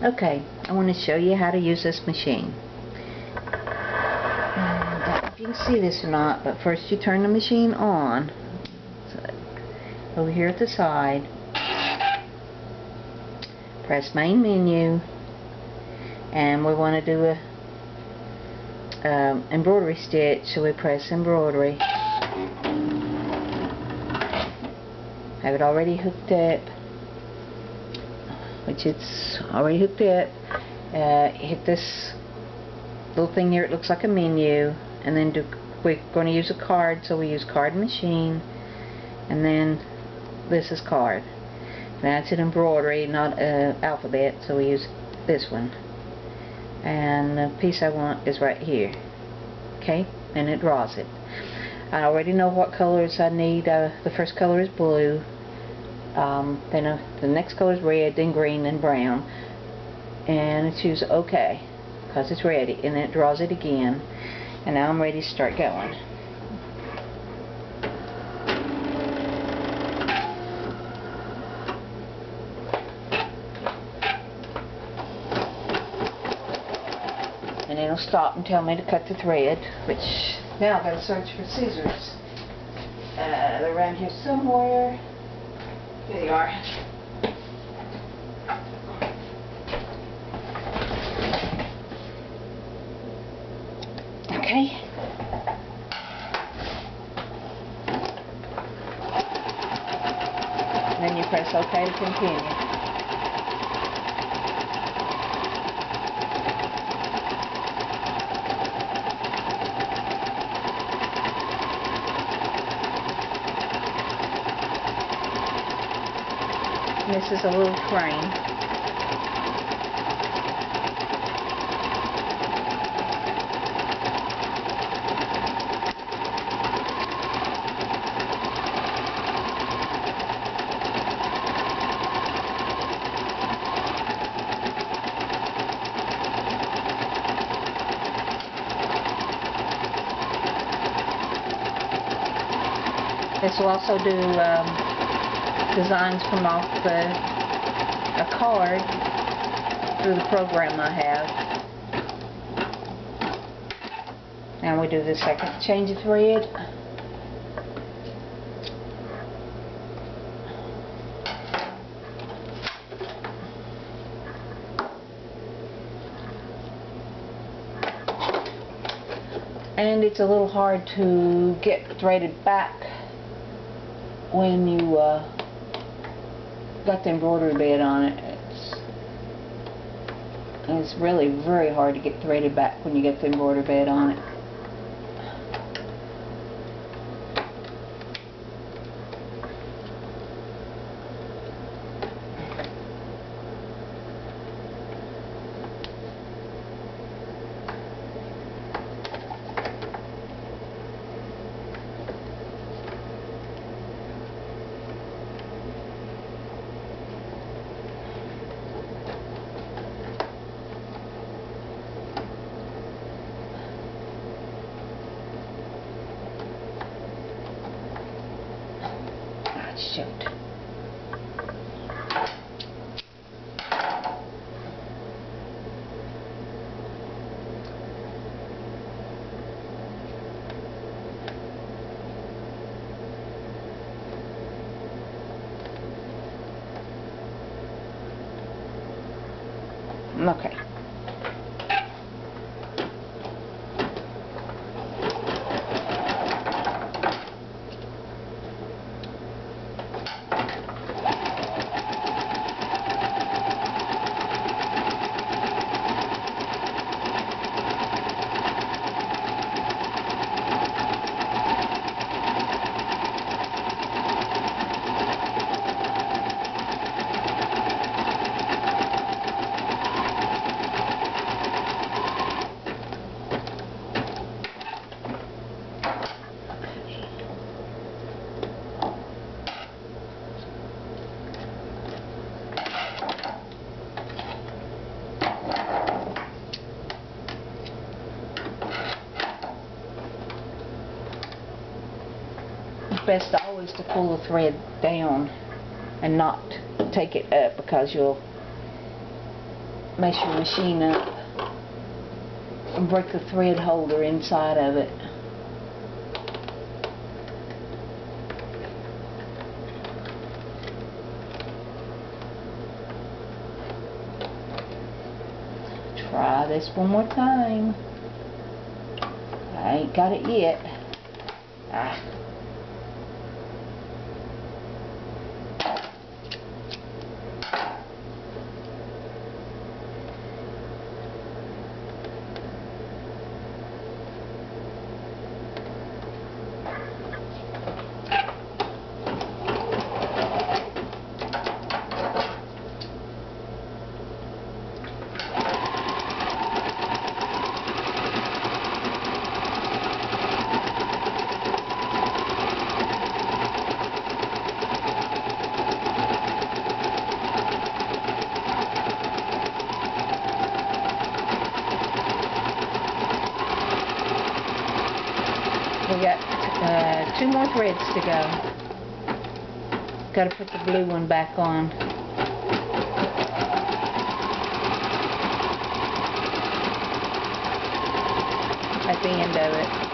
Okay, I want to show you how to use this machine. I don't know if you can see this or not, but first you turn the machine on. So, over here at the side, press main menu, and we want to do a embroidery stitch, so we press embroidery. Have it already hooked up, which it's already hooked up. Hit this little thing here, it looks like a menu, and then we're going to use a card, so we use card machine, and then this is card. Now it's an embroidery, not alphabet, so we use this one, and the piece I want is right here. Okay, and it draws it. I already know what colors I need. The first color is blue, then the next color is red, then green, then brown, and it's choose OK because it's ready, and then it draws it again, and now I'm ready to start going. And it'll stop and tell me to cut the thread, which now I've got to search for scissors. They're around here somewhere. Here they are. Okay. And then you press OK to continue. This is a little frame. This will also do designs from off a card through the program I have. Now we do the second change of thread. And it's a little hard to get threaded back when you got the embroidery bed on it. It's really very hard to get threaded back when you get the embroidery bed on it. Shoot. Okay. Best always to pull the thread down and not take it up, because you'll mess your machine up and break the thread holder inside of it. Try this one more time. I ain't got it yet. Ah. We got 2 more threads to go. Got to put the blue one back on. At the end of it.